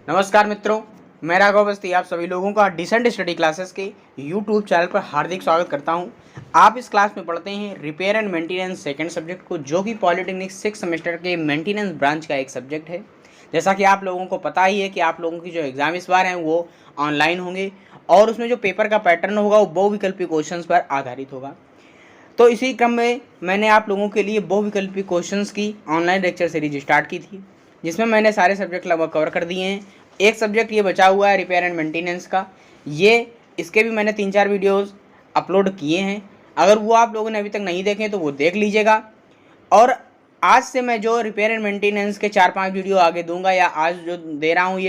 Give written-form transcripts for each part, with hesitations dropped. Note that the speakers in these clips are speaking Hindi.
नमस्कार मित्रों, मैं राघव अवस्थी आप सभी लोगों का डिसेंट स्टडी क्लासेस के यूट्यूब चैनल पर हार्दिक स्वागत करता हूं। आप इस क्लास में पढ़ते हैं repair and maintenance second subject को, जो कि पॉलिटेक्निक 6 सेमेस्टर के मेंटेनेंस ब्रांच का एक सब्जेक्ट है। जैसा कि आप लोगों को पता ही है कि आप लोगों की जो एग्ज़ाम इस बार हैं वो ऑनलाइन होंगे और उसमें जो पेपर का पैटर्न होगा वो बहुविकल्पी क्वेश्चन पर आधारित होगा। तो इसी क्रम में मैंने आप लोगों के लिए बहुविकल्पी क्वेश्चंस की ऑनलाइन लेक्चर सीरीज स्टार्ट की थी, जिसमें मैंने सारे सब्जेक्ट लगभग कवर कर दिए हैं। एक सब्जेक्ट ये बचा हुआ है रिपेयर एंड मेंटेनेंस का, इसके भी मैंने 3-4 वीडियोस अपलोड किए हैं। अगर वो आप लोगों ने अभी तक नहीं देखे तो वो देख लीजिएगा। और आज से मैं जो रिपेयर एंड मेंटेनेंस के 4-5 वीडियो आगे दूंगा या आज जो दे रहा हूँ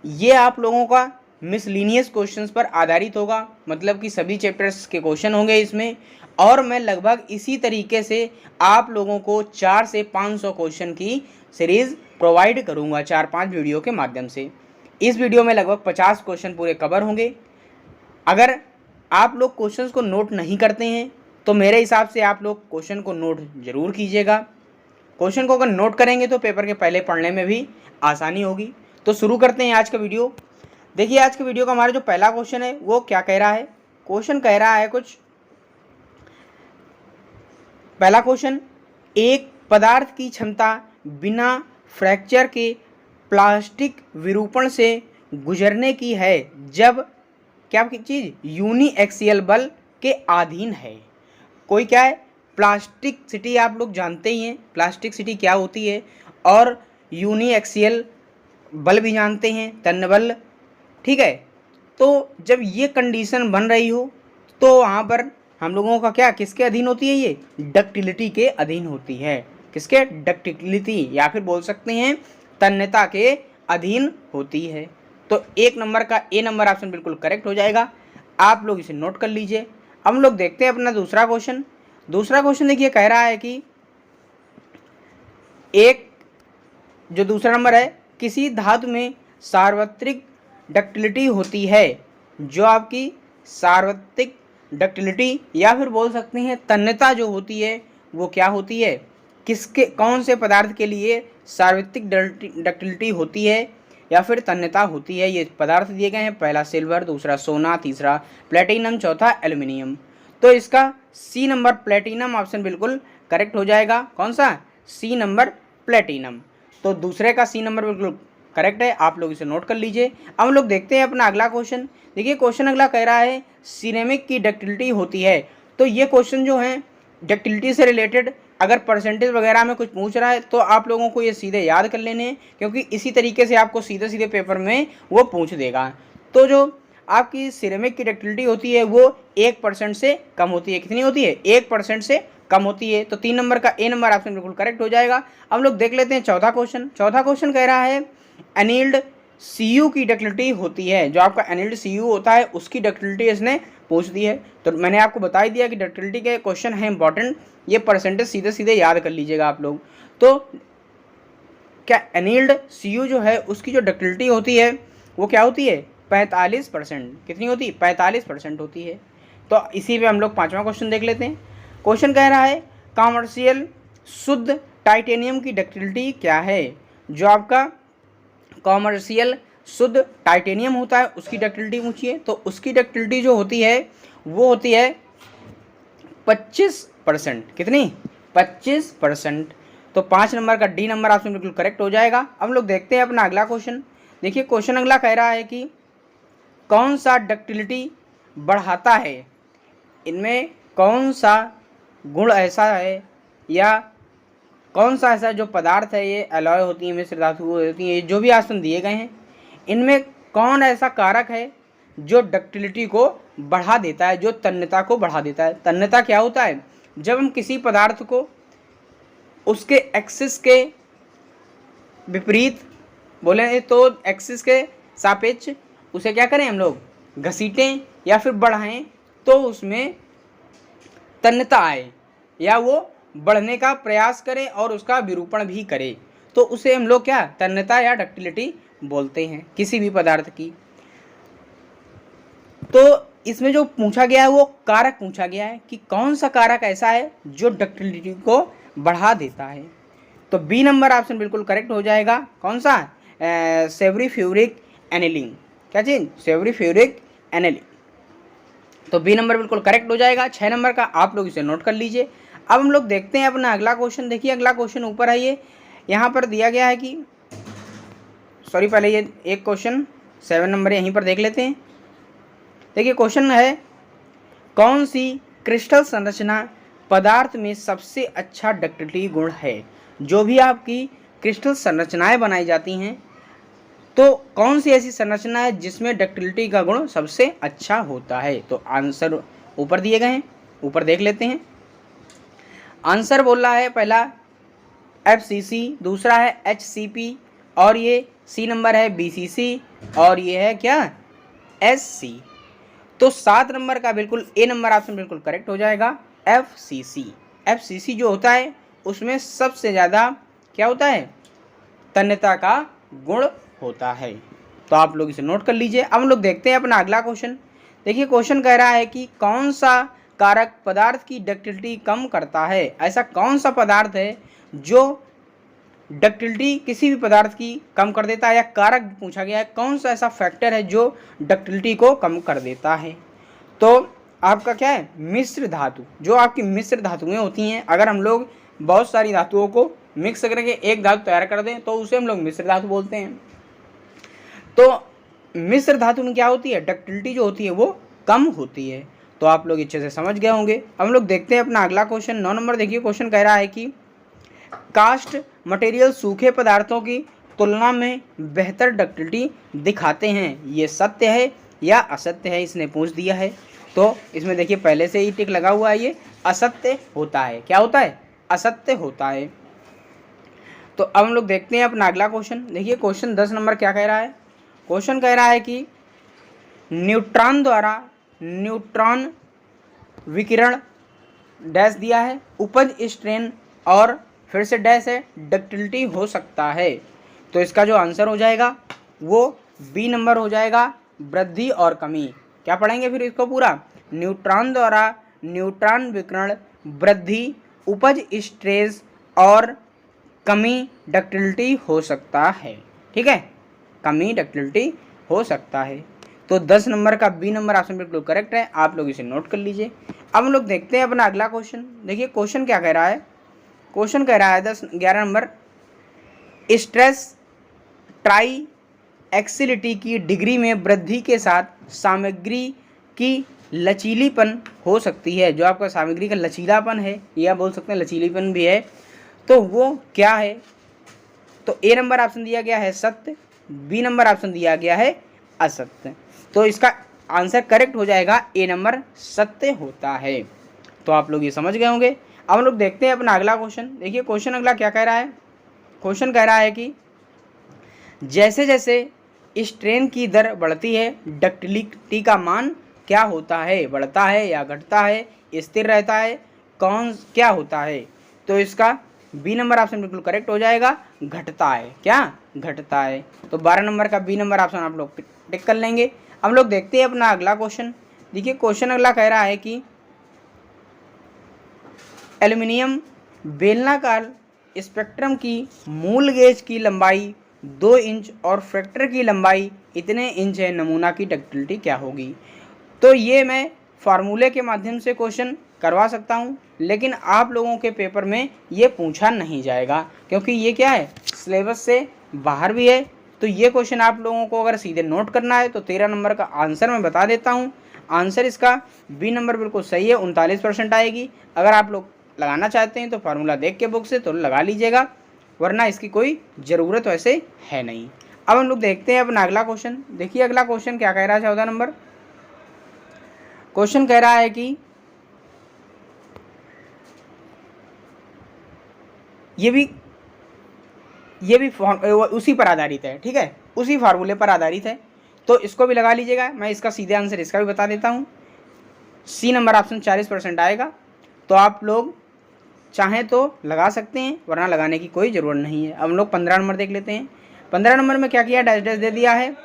ये आप लोगों का मिसलिनियस क्वेश्चंस पर आधारित होगा, मतलब कि सभी चैप्टर्स के क्वेश्चन होंगे इसमें। और मैं लगभग इसी तरीके से आप लोगों को 400 से 500 क्वेश्चन की सीरीज़ प्रोवाइड करूंगा 4-5 वीडियो के माध्यम से। इस वीडियो में लगभग 50 क्वेश्चन पूरे कवर होंगे। अगर आप लोग क्वेश्चंस को नोट नहीं करते हैं तो मेरे हिसाब से आप लोग क्वेश्चन को नोट ज़रूर कीजिएगा। क्वेश्चन को अगर नोट करेंगे तो पेपर के पहले पढ़ने में भी आसानी होगी। तो शुरू करते हैं आज का वीडियो। देखिए, आज के वीडियो का हमारा जो पहला क्वेश्चन है वो क्या कह रहा है। क्वेश्चन कह रहा है कुछ, पहला क्वेश्चन, एक पदार्थ की क्षमता बिना फ्रैक्चर के प्लास्टिक विरूपण से गुजरने की है जब क्या चीज़ यूनी एक्सियल बल के अधीन है। कोई क्या है, प्लास्टिसिटी आप लोग जानते ही हैं, प्लास्टिसिटी क्या होती है, और यूनी एक्सियल बल भी जानते हैं, तन्य बल। ठीक है, तो जब ये कंडीशन बन रही हो तो वहाँ पर हम लोगों का क्या किसके अधीन होती है, ये डक्टिलिटी के अधीन होती है। किसके, डक्टिलिटी, या फिर बोल सकते हैं तन्यता के अधीन होती है। तो एक नंबर का ए नंबर ऑप्शन बिल्कुल करेक्ट हो जाएगा। आप लोग इसे नोट कर लीजिए। अब हम लोग देखते हैं अपना दूसरा क्वेश्चन। दूसरा क्वेश्चन देखिए, कह रहा है कि एक जो दूसरा नंबर है, किसी धातु में सार्वत्रिक डक्टिलिटी होती है, जो आपकी सार्वत्रिक डक्टिलिटी या फिर बोल सकते हैं तन्यता जो होती है वो क्या होती है, किसके कौन से पदार्थ के लिए सार्वत्रिक डक्टिलिटी होती है या फिर तन्यता होती है। ये पदार्थ दिए गए हैं, पहला सिल्वर, दूसरा सोना, तीसरा प्लेटिनम, चौथा एल्युमिनियम। तो इसका सी नंबर प्लेटिनम ऑप्शन बिल्कुल करेक्ट हो जाएगा। कौन सा, सी नंबर प्लेटिनम। तो दूसरे का सी नंबर बिल्कुल करेक्ट है, आप लोग इसे नोट कर लीजिए। अब हम लोग देखते हैं अपना अगला क्वेश्चन। देखिए, क्वेश्चन अगला कह रहा है सिरेमिक की डक्टिलिटी होती है। तो ये क्वेश्चन जो है डक्टिलिटी से रिलेटेड अगर परसेंटेज वगैरह में कुछ पूछ रहा है तो आप लोगों को ये सीधे याद कर लेने हैं, क्योंकि इसी तरीके से आपको सीधे सीधे पेपर में वो पूछ देगा। तो जो आपकी सिरेमिक की डक्टिलिटी होती है वो 1% से कम होती है। कितनी होती है, 1% से कम होती है। तो 3 नंबर का ए नंबर ऑप्शन बिल्कुल करेक्ट हो जाएगा। अब लोग देख लेते हैं चौथा क्वेश्चन। चौथा क्वेश्चन कह रहा है एनिल्ड सीयू की डक्टिलिटी होती है। जो आपका एनिल्ड सीयू होता है उसकी डक्टिलिटी इसने पूछ दी है। तो मैंने आपको बता ही दिया कि डक्टिलिटी के क्वेश्चन है इंपॉर्टेंट, ये परसेंटेज सीधे सीधे याद कर लीजिएगा आप लोग। तो क्या एनिल्ड सीयू जो है उसकी जो डक्टिलिटी होती है वो क्या होती है, 45%। कितनी होती है, 45% होती है। तो इसी पे हम लोग पाँचवा क्वेश्चन देख लेते हैं। क्वेश्चन कह रहा है कॉमर्शियल शुद्ध टाइटेनियम की डक्टिलिटी क्या है। जो आपका कॉमर्शियल शुद्ध टाइटेनियम होता है उसकी डक्टिलिटी पूछिए, तो उसकी डक्टिलिटी जो होती है वो होती है 25%। कितनी, 25%। तो 5 नंबर का डी नंबर ऑप्शन बिल्कुल करेक्ट हो जाएगा। अब हम लोग देखते हैं अपना अगला क्वेश्चन। देखिए, क्वेश्चन अगला कह रहा है कि कौन सा डक्टिलिटी बढ़ाता है। इनमें कौन सा गुण ऐसा है या कौन सा ऐसा जो पदार्थ है, ये एलॉय होती है, मिश्र धातु होती है, जो भी ऑप्शन दिए गए हैं इनमें कौन ऐसा कारक है जो डक्टिलिटी को बढ़ा देता है, जो तन्यता को बढ़ा देता है। तन्यता क्या होता है, जब हम किसी पदार्थ को उसके एक्सिस के विपरीत बोले तो एक्सिस के सापेक्ष उसे क्या करें हम लोग, घसीटें या फिर बढ़ाएं, तो उसमें तन्यता आए या वो बढ़ने का प्रयास करे और उसका विरूपण भी करे, तो उसे हम लोग क्या, तन्यता या डक्टिलिटी बोलते हैं किसी भी पदार्थ की। तो इसमें जो पूछा गया है वो कारक पूछा गया है कि कौन सा कारक ऐसा है जो डक्टिलिटी को बढ़ा देता है। तो बी नंबर ऑप्शन बिल्कुल करेक्ट हो जाएगा। कौन सा, सेवरीफ्यूरिक एनिलिंग। क्या चीज़? सेवरीफ्यूरिक एनिलिंग। तो बी नंबर बिल्कुल करेक्ट हो जाएगा। 6 नंबर का आप लोग इसे नोट कर लीजिए। अब हम लोग देखते हैं अपना अगला क्वेश्चन। देखिए अगला क्वेश्चन ऊपर आइए, यहाँ पर दिया गया है कि सॉरी पहले ये एक क्वेश्चन 7 नंबर यहीं पर देख लेते हैं। देखिए क्वेश्चन है, कौन सी क्रिस्टल संरचना पदार्थ में सबसे अच्छा डक्टिलिटी गुण है? जो भी आपकी क्रिस्टल संरचनाएं बनाई जाती हैं तो कौन सी ऐसी संरचना है जिसमें डक्टिलिटी का गुण सबसे अच्छा होता है? तो आंसर ऊपर दिए गए हैं, ऊपर देख लेते हैं। आंसर बोल रहा है पहला FCC, दूसरा है HCP, और ये सी नंबर है BCC, और ये है क्या? SC। तो 7 नंबर का बिल्कुल ए नंबर ऑप्शन बिल्कुल करेक्ट हो जाएगा, FCC। FCC जो होता है उसमें सबसे ज़्यादा क्या होता है? तन्यता का गुण होता है। तो आप लोग इसे नोट कर लीजिए। अब हम लोग देखते हैं अपना अगला क्वेश्चन। देखिए क्वेश्चन कह रहा है कि कौन सा कारक पदार्थ की डक्टिलिटी कम करता है? ऐसा कौन सा पदार्थ है जो डक्टिलिटी किसी भी पदार्थ की कम कर देता है, या कारक पूछा गया है कौन सा ऐसा फैक्टर है जो डक्टिलिटी को कम कर देता है? तो आपका क्या है? मिश्र धातु। जो आपकी मिश्र धातुएं होती हैं, अगर हम लोग बहुत सारी धातुओं को मिक्स करके एक धातु तैयार कर दें तो उसे हम लोग मिश्र धातु बोलते हैं। तो मिश्र धातु में क्या होती है? डक्टिलिटी जो होती है वो कम होती है। तो आप लोग अच्छे से समझ गए होंगे। अब हम लोग देखते हैं अपना अगला क्वेश्चन 9 नंबर। देखिए क्वेश्चन कह रहा है कि कास्ट मटेरियल सूखे पदार्थों की तुलना में बेहतर डक्टिलिटी दिखाते हैं, ये सत्य है या असत्य है? इसने पूछ दिया है। तो इसमें देखिए पहले से ही टिक लगा हुआ है, ये असत्य होता है। क्या होता है? असत्य होता है। तो अब हम लोग देखते हैं अपना अगला क्वेश्चन। देखिए क्वेश्चन 10 नंबर क्या कह रहा है? क्वेश्चन कह रहा है कि न्यूट्रॉन द्वारा न्यूट्रॉन विकिरण डैश दिया है, उपज स्ट्रेन और फिर से डैश है, डक्टिलिटी हो सकता है। तो इसका जो आंसर हो जाएगा वो बी नंबर हो जाएगा, वृद्धि और कमी। क्या पढ़ेंगे फिर इसको पूरा? न्यूट्रॉन द्वारा न्यूट्रॉन विकिरण वृद्धि, उपज स्ट्रेस और कमी डक्टिलिटी हो सकता है। ठीक है, कमी डक्टिलिटी हो सकता है। तो 10 नंबर का बी नंबर ऑप्शन बिल्कुल करेक्ट है। आप लोग इसे नोट कर लीजिए। अब हम लोग देखते हैं अपना अगला क्वेश्चन। देखिए क्वेश्चन क्या कह रहा है? क्वेश्चन कह रहा है 11 नंबर, स्ट्रेस ट्राई एक्सिलिटी की डिग्री में वृद्धि के साथ सामग्री की लचीलीपन हो सकती है। जो आपका सामग्री का लचीलापन है, या बोल सकते हैं लचीलीपन भी है, तो वो क्या है? तो ए नंबर ऑप्शन दिया गया है सत्य, बी नंबर ऑप्शन दिया गया है असत्य। तो इसका आंसर करेक्ट हो जाएगा ए नंबर, सत्य होता है। तो आप लोग ये समझ गए होंगे। अब हम लोग देखते हैं अपना अगला क्वेश्चन। देखिए क्वेश्चन अगला क्या कह रहा है? क्वेश्चन कह रहा है कि जैसे जैसे स्ट्रेन की दर बढ़ती है डक्टिलिटी का मान क्या होता है? बढ़ता है या घटता है, स्थिर रहता है, कौन क्या होता है? तो इसका बी नंबर ऑप्शन बिल्कुल करेक्ट हो जाएगा, घटता है। क्या? घटता है। तो 12 नंबर का बी नंबर ऑप्शन आप लोग टिक कर लेंगे। हम लोग देखते हैं अपना अगला क्वेश्चन। देखिए क्वेश्चन अगला कह रहा है कि एल्युमिनियम बेलनाकार स्पेक्ट्रम की मूल गेज की लंबाई 2 इंच और फ्रैक्टर की लंबाई इतने इंच है, नमूना की डक्टिलिटी क्या होगी? तो ये मैं फार्मूले के माध्यम से क्वेश्चन करवा सकता हूँ, लेकिन आप लोगों के पेपर में ये पूछा नहीं जाएगा, क्योंकि ये क्या है? सिलेबस से बाहर भी है। तो ये क्वेश्चन आप लोगों को अगर सीधे नोट करना है तो 13 नंबर का आंसर मैं बता देता हूँ। आंसर इसका बी नंबर बिल्कुल सही है, 39% आएगी। अगर आप लोग लगाना चाहते हैं तो फार्मूला देख के बुक से तो लगा लीजिएगा, वरना इसकी कोई ज़रूरत वैसे है नहीं। अब हम लोग देखते हैं अपना अगला क्वेश्चन। देखिए अगला क्वेश्चन क्या कह रहा है? 14 नंबर क्वेश्चन कह रहा है कि ये भी उसी पर आधारित है। ठीक है, उसी फार्मूले पर आधारित है, तो इसको भी लगा लीजिएगा। मैं इसका सीधे आंसर इसका भी बता देता हूँ। सी नंबर ऑप्शन 40% आएगा। तो आप लोग चाहें तो लगा सकते हैं, वरना लगाने की कोई ज़रूरत नहीं है। अब हम लोग 15 नंबर देख लेते हैं। 15 नंबर में क्या किया? डैश डैश दे दिया है।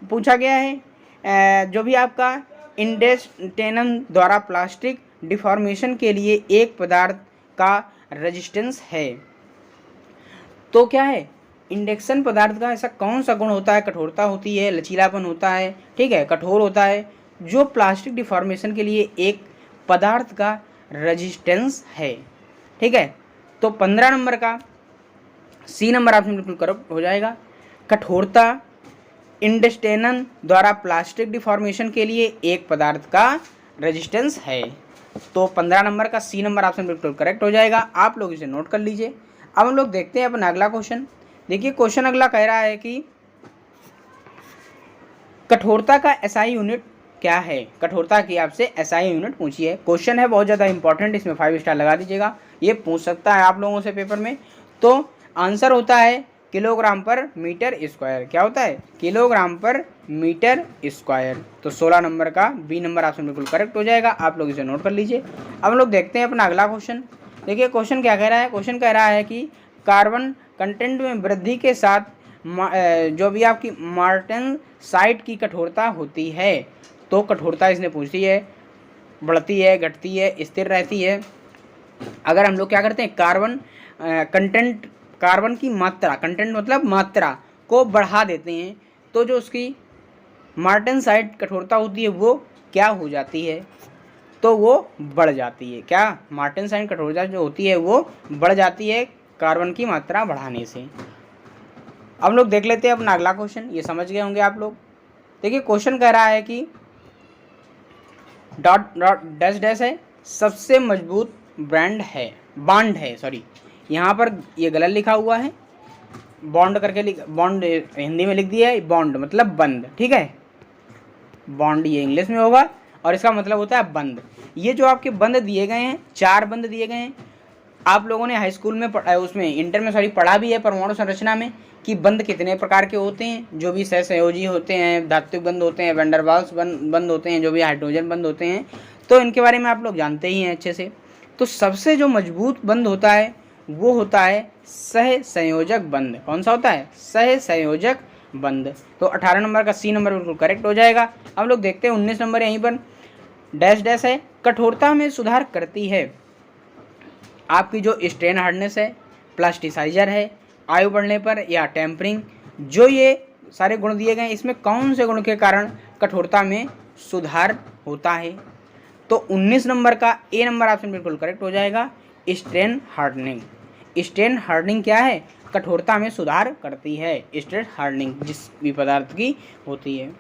पूछा गया है जो भी आपका इंडेस्टेनम द्वारा प्लास्टिक डिफॉर्मेशन के लिए एक पदार्थ का रेजिस्टेंस है, तो क्या है? इंडक्शन पदार्थ का ऐसा कौन सा गुण होता है, कठोरता होती है, लचीलापन होता है, ठीक है, कठोर होता है, जो प्लास्टिक डिफॉर्मेशन के लिए एक पदार्थ का रेजिस्टेंस है, ठीक है। तो 15 नंबर का सी नंबर ऑप्शन बिल्कुल करेक्ट हो जाएगा। कठोरता इंडस्टेनन द्वारा प्लास्टिक डिफॉर्मेशन के लिए एक पदार्थ का रेजिस्टेंस है। तो 15 नंबर का सी नंबर ऑप्शन बिल्कुल करेक्ट हो जाएगा। आप लोग इसे नोट कर लीजिए। अब हम लोग देखते हैं अपना अगला क्वेश्चन। देखिए क्वेश्चन अगला कह रहा है कि कठोरता का एसआई यूनिट क्या है। कठोरता की आपसे एसआई यूनिट पूछी है। क्वेश्चन है बहुत ज़्यादा इंपॉर्टेंट, इसमें 5 स्टार लगा दीजिएगा। ये पूछ सकता है आप लोगों से पेपर में। तो आंसर होता है किलोग्राम पर मीटर स्क्वायर। क्या होता है? किलोग्राम पर मीटर स्क्वायर। तो 16 नंबर का बी नंबर ऑप्शन बिल्कुल करेक्ट हो जाएगा। आप लोग इसे नोट कर लीजिए। अब हम लोग देखते हैं अपना अगला क्वेश्चन। देखिए क्वेश्चन क्या कह रहा है। क्वेश्चन कह रहा है कि कार्बन कंटेंट में वृद्धि के साथ जो भी आपकी मार्टेनसाइट की कठोरता होती है। तो कठोरता इसने पूछी है, बढ़ती है, घटती है, स्थिर रहती है। अगर हम लोग क्या करते हैं, कार्बन की मात्रा, कंटेंट मतलब मात्रा को बढ़ा देते हैं, तो जो उसकी मार्टेनसाइट कठोरता होती है वो क्या हो जाती है? तो वो बढ़ जाती है। क्या? मार्टेनसाइट कठोरता जो होती है वो बढ़ जाती है कार्बन की मात्रा बढ़ाने से। अब लोग देख लेते हैं अपना अगला क्वेश्चन। ये समझ गए होंगे आप लोग। देखिए क्वेश्चन कह रहा है कि डॉट डॉट डैश डैश है सबसे मजबूत बॉन्ड है सॉरी, यहाँ पर ये गलत लिखा हुआ है, बॉन्ड करके बॉन्ड हिंदी में लिख दिया है, बॉन्ड मतलब बंद, ठीक है। बॉन्ड ये इंग्लिश में होगा और इसका मतलब होता है बंद। ये जो आपके बंद दिए गए हैं, 4 बंद दिए गए हैं। आप लोगों ने हाई स्कूल में उसमें इंटर में सॉरी पढ़ा भी है परमाणु संरचना में कि बंद कितने प्रकार के होते हैं। जो भी सहसंयोजी होते हैं, धात्विक बंद होते हैं, वैन डर वाल्स बंद होते हैं, जो भी हाइड्रोजन बंद होते हैं, तो इनके बारे में आप लोग जानते ही हैं अच्छे से। तो सबसे जो मजबूत बंद होता है वो होता है सहसंयोजक बंद। कौन सा होता है? सहसंयोजक बंद। तो 18 नंबर का सी नंबर बिल्कुल करेक्ट हो जाएगा। हम लोग देखते हैं 19 नंबर, यहीं पर डैश डैश है कठोरता में सुधार करती है आपकी जो स्ट्रेन हार्डनेस है, प्लास्टिसाइजर है, आयु बढ़ने पर या टेम्परिंग। जो ये सारे गुण दिए गए, इसमें कौन से गुण के कारण कठोरता में सुधार होता है? तो 19 नंबर का ए नंबर ऑप्शन बिल्कुल करेक्ट हो जाएगा, स्ट्रेन हार्डनिंग। स्ट्रेन हार्डनिंग क्या है? कठोरता में सुधार करती है स्ट्रेन हार्डनिंग जिस भी पदार्थ की होती है।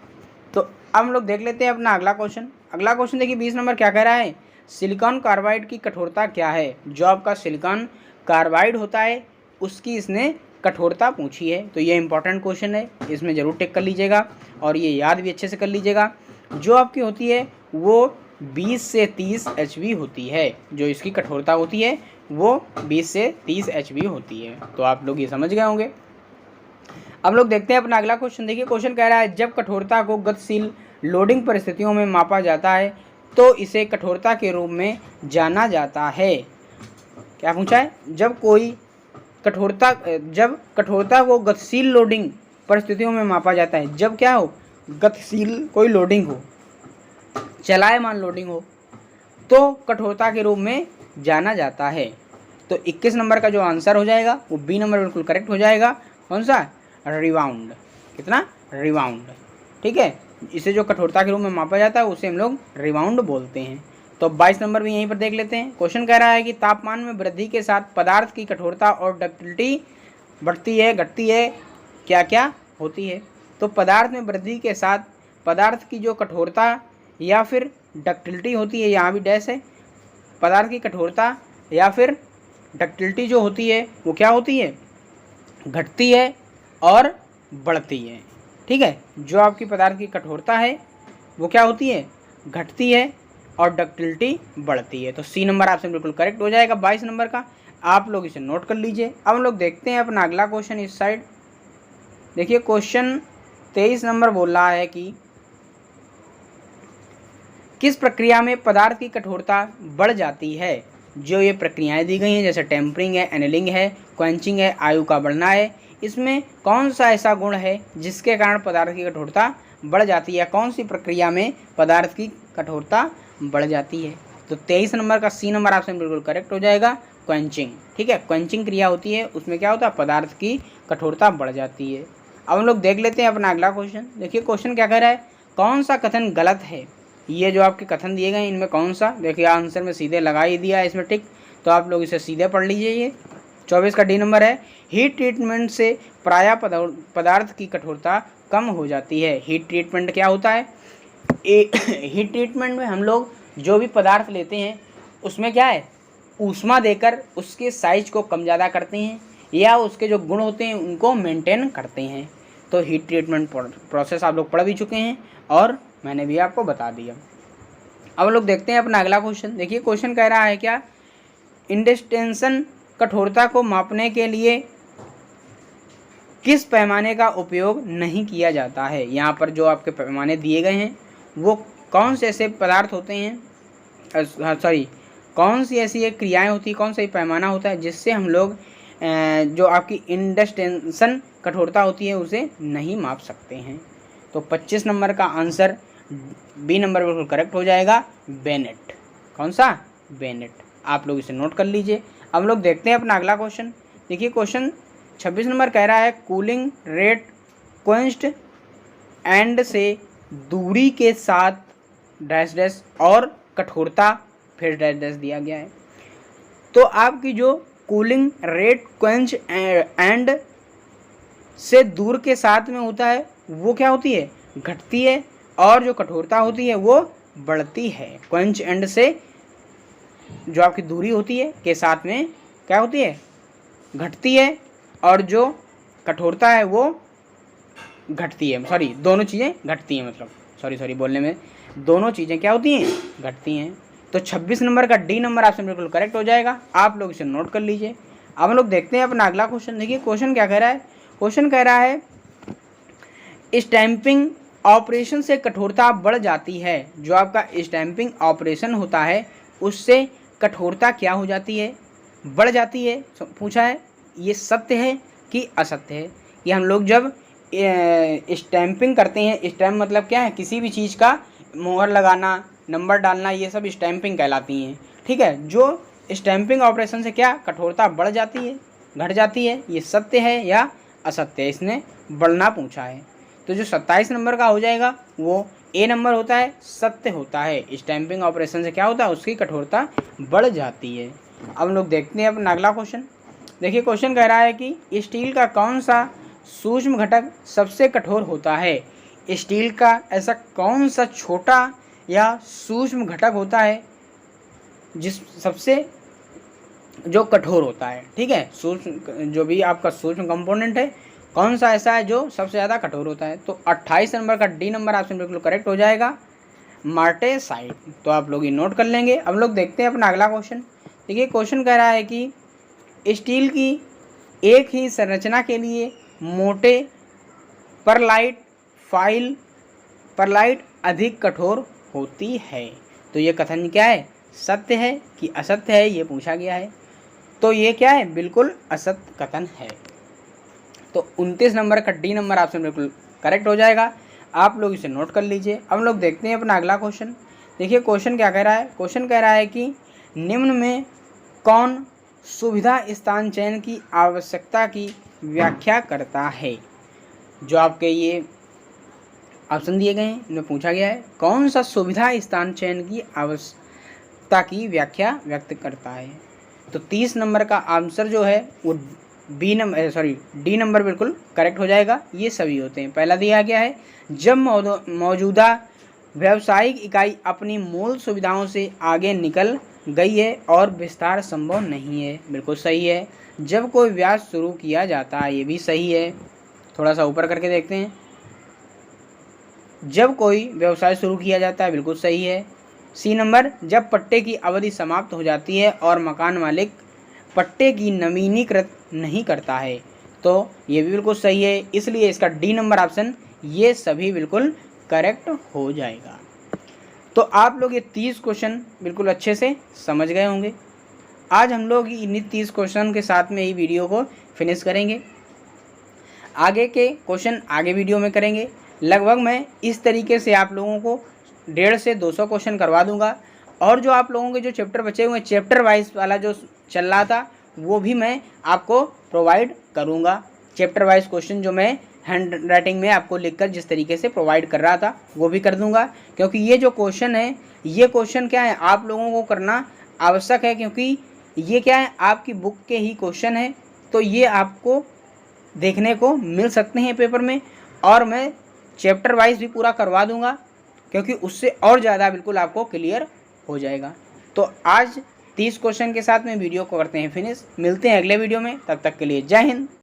तो अब हम लोग देख लेते हैं अपना अगला क्वेश्चन। अगला क्वेश्चन देखिए 20 नंबर क्या कह रहा है। सिलिकॉन कार्बाइड की कठोरता क्या है? जो आपका सिलिकॉन कार्बाइड होता है उसकी इसने कठोरता पूछी है। तो ये इंपॉर्टेंट क्वेश्चन है, इसमें ज़रूर टिक कर लीजिएगा और ये याद भी अच्छे से कर लीजिएगा। जो आपकी होती है वो 20 से 30 HV होती है। जो इसकी कठोरता होती है वो 20 से 30 HV होती है। तो आप लोग ये समझ गए होंगे। अब लोग देखते हैं अपना अगला क्वेश्चन। देखिए क्वेश्चन कह रहा है जब कठोरता को गतिशील लोडिंग परिस्थितियों में मापा जाता है तो इसे कठोरता के रूप में जाना जाता है। क्या पूछा है? जब कठोरता को गतिशील लोडिंग परिस्थितियों में मापा जाता है, जब क्या हो? गतिशील कोई लोडिंग हो, चलायमान लोडिंग हो, तो कठोरता के रूप में जाना जाता है। तो 21 नंबर का जो आंसर हो जाएगा वो बी नंबर बिल्कुल करेक्ट हो जाएगा। कौन सा? रिबाउंड। कितना? रिबाउंड, ठीक है। इसे जो कठोरता के रूप में मापा जाता है उसे हम लोग रिबाउंड बोलते हैं। तो 22 नंबर भी यहीं पर देख लेते हैं। क्वेश्चन कह रहा है कि तापमान में वृद्धि के साथ पदार्थ की कठोरता और डक्टिलिटी बढ़ती है, घटती है, क्या क्या होती है? तो पदार्थ में वृद्धि के साथ पदार्थ की जो कठोरता या फिर डक्टिलिटी होती है, यहाँ भी डैश है, पदार्थ की कठोरता या फिर डक्टिलिटी जो होती है वो क्या होती है? घटती है और बढ़ती है, ठीक है। जो आपकी पदार्थ की कठोरता है वो क्या होती है? घटती है और डक्टिलिटी बढ़ती है। तो सी नंबर ऑप्शन बिल्कुल करेक्ट हो जाएगा 22 नंबर का। आप लोग इसे नोट कर लीजिए। अब हम लोग देखते हैं अपना अगला क्वेश्चन इस साइड। देखिए क्वेश्चन 23 नंबर बोल रहा है कि किस प्रक्रिया में पदार्थ की कठोरता बढ़ जाती है? जो ये प्रक्रियाएं दी गई हैं जैसे टेम्परिंग है, एनलिंग है, क्वेंचिंग है, आयु का बढ़ना है, इसमें कौन सा ऐसा गुण है जिसके कारण पदार्थ की कठोरता बढ़ जाती है? कौन सी प्रक्रिया में पदार्थ की कठोरता बढ़ जाती है? तो 23 नंबर का सी नंबर ऑप्शन बिल्कुल करेक्ट हो जाएगा, क्वेंचिंग, ठीक है, क्वेंचिंग क्रिया होती है, उसमें क्या होता है, पदार्थ की कठोरता बढ़ जाती है। अब हम लोग देख लेते हैं अपना अगला क्वेश्चन। देखिए क्वेश्चन क्या कह रहा है, कौन सा कथन गलत है। ये जो आपके कथन दिए गए हैं इनमें कौन सा, देखिए आंसर में सीधे लगा ही दिया है इसमें टिक, तो आप लोग इसे सीधे पढ़ लीजिए। ये 24 का डी नंबर है, हीट ट्रीटमेंट से प्रायः पदार्थ की कठोरता कम हो जाती है। हीट ट्रीटमेंट क्या होता है, हीट ट्रीटमेंट में हम लोग जो भी पदार्थ लेते हैं उसमें क्या है, ऊष्मा देकर उसके साइज को कम ज़्यादा करते हैं या उसके जो गुण होते हैं उनको मेंटेन करते हैं। तो हीट ट्रीटमेंट प्रोसेस आप लोग पढ़ भी चुके हैं और मैंने भी आपको बता दिया। अब लोग देखते हैं अपना अगला क्वेश्चन। देखिए क्वेश्चन कह रहा है क्या, इंडस्टेंशन कठोरता को मापने के लिए किस पैमाने का उपयोग नहीं किया जाता है। यहाँ पर जो आपके पैमाने दिए गए हैं वो कौन से ऐसे पदार्थ होते हैं, कौन सी ऐसी एक क्रियाएं होती है, कौन सा पैमाना होता है जिससे हम लोग जो आपकी इंडस्टेंशन कठोरता होती है उसे नहीं माप सकते हैं। तो 25 नंबर का आंसर बी नंबर बिल्कुल करेक्ट हो जाएगा, बेनेट। कौन सा, बेनेट। आप लोग इसे नोट कर लीजिए। हम लोग देखते हैं अपना अगला क्वेश्चन। देखिए क्वेश्चन 26 नंबर कह रहा है, कूलिंग रेट क्वेंच्ड एंड से दूरी के साथ डैश डैश और कठोरता फिर डैश डैश दिया गया है। तो आपकी जो कूलिंग रेट क्वेंच एंड से दूर के साथ में होता है वो क्या होती है, घटती है, और जो कठोरता होती है वो बढ़ती है। क्वेंच एंड से जो आपकी दूरी होती है के साथ में क्या होती है, घटती है, और जो कठोरता है वो घटती है। सॉरी, दोनों चीज़ें घटती हैं, मतलब सॉरी बोलने में, दोनों चीज़ें क्या होती हैं, घटती हैं। तो 26 नंबर का डी नंबर आपसे बिल्कुल करेक्ट हो जाएगा। आप लोग इसे नोट कर लीजिए। अब हम लोग देखते हैं अपना अगला क्वेश्चन। देखिए क्वेश्चन क्या कह रहा है, क्वेश्चन कह रहा है स्टैंपिंग ऑपरेशन से कठोरता बढ़ जाती है। जो आपका स्टैंपिंग ऑपरेशन होता है उससे कठोरता क्या हो जाती है, बढ़ जाती है। पूछा है ये सत्य है कि असत्य है। ये हम लोग जब स्टैंपिंग करते हैं, स्टैम्प मतलब क्या है, किसी भी चीज़ का मोहर लगाना, नंबर डालना, ये सब स्टैंपिंग कहलाती हैं, ठीक है। जो स्टैंपिंग ऑपरेशन से क्या कठोरता बढ़ जाती है, घट जाती है, ये सत्य है या असत्य है, इसने बढ़ना पूछा है। तो जो 27 नंबर का हो जाएगा वो ए नंबर होता है, सत्य होता है। स्टैंपिंग ऑपरेशन से क्या होता है, उसकी कठोरता बढ़ जाती है। अब लोग देखते हैं अपना अगला क्वेश्चन। देखिए क्वेश्चन कह रहा है कि स्टील का कौन सा सूक्ष्म घटक सबसे कठोर होता है। स्टील का ऐसा कौन सा छोटा या सूक्ष्म घटक होता है जिस सबसे जो कठोर होता है, ठीक है। सूक्ष्म जो भी आपका सूक्ष्म कंपोनेंट है कौन सा ऐसा है जो सबसे ज़्यादा कठोर होता है। तो 28 नंबर का डी नंबर आपसे बिल्कुल करेक्ट हो जाएगा, मार्टेसाइट। तो आप लोग ये नोट कर लेंगे। अब लोग देखते हैं अपना अगला क्वेश्चन। देखिए क्वेश्चन कह रहा है कि स्टील की एक ही संरचना के लिए मोटे परलाइट अधिक कठोर होती है। तो ये कथन क्या है, सत्य है कि असत्य है, ये पूछा गया है। तो ये क्या है, बिल्कुल असत्य कथन है। तो 29 नंबर का डी नंबर आपसे बिल्कुल करेक्ट हो जाएगा। आप लोग इसे नोट कर लीजिए। अब लोग देखते हैं अपना अगला क्वेश्चन। देखिए क्वेश्चन क्या कह रहा है, क्वेश्चन कह रहा है कि निम्न में कौन सुविधा स्थान चयन की आवश्यकता की व्याख्या करता है। जो आपके ये ऑप्शन दिए गए हैं इनमें पूछा गया है कौन सा सुविधा स्थान चयन की आवश्यकता की व्याख्या व्यक्त करता है। तो 30 नंबर का आंसर जो है वो डी नंबर बिल्कुल करेक्ट हो जाएगा। ये सभी होते हैं। पहला दिया गया है, जब मौजूदा व्यावसायिक इकाई अपनी मूल सुविधाओं से आगे निकल गई है और विस्तार संभव नहीं है, बिल्कुल सही है। जब कोई व्यास शुरू किया जाता है, ये भी सही है। थोड़ा सा ऊपर करके देखते हैं, जब कोई व्यवसाय शुरू किया जाता है, बिल्कुल सही है। सी नंबर, जब पट्टे की अवधि समाप्त हो जाती है और मकान मालिक पट्टे की नवीनीकृत नहीं करता है, तो ये भी बिल्कुल सही है। इसलिए इसका डी नंबर ऑप्शन ये सभी बिल्कुल करेक्ट हो जाएगा। तो आप लोग ये 30 क्वेश्चन बिल्कुल अच्छे से समझ गए होंगे। आज हम लोग इन्हीं 30 क्वेश्चन के साथ में ही वीडियो को फिनिश करेंगे। आगे के क्वेश्चन आगे वीडियो में करेंगे। लगभग मैं इस तरीके से आप लोगों को 150 से 200 क्वेश्चन करवा दूंगा। और जो आप लोगों के जो चैप्टर बचे हुए हैं, चैप्टर वाइज वाला जो चल रहा था वो भी मैं आपको प्रोवाइड करूँगा। चैप्टर वाइज क्वेश्चन जो मैं हैंड राइटिंग में आपको लिखकर जिस तरीके से प्रोवाइड कर रहा था वो भी कर दूंगा, क्योंकि ये जो क्वेश्चन है ये क्वेश्चन क्या है आप लोगों को करना आवश्यक है, क्योंकि ये क्या है आपकी बुक के ही क्वेश्चन है, तो ये आपको देखने को मिल सकते हैं पेपर में। और मैं चैप्टर वाइज भी पूरा करवा दूंगा, क्योंकि उससे और ज़्यादा बिल्कुल आपको क्लियर हो जाएगा। तो आज 30 क्वेश्चन के साथ में वीडियो को करते हैं फिनिश। मिलते हैं अगले वीडियो में, तब तक के लिए जय हिंद।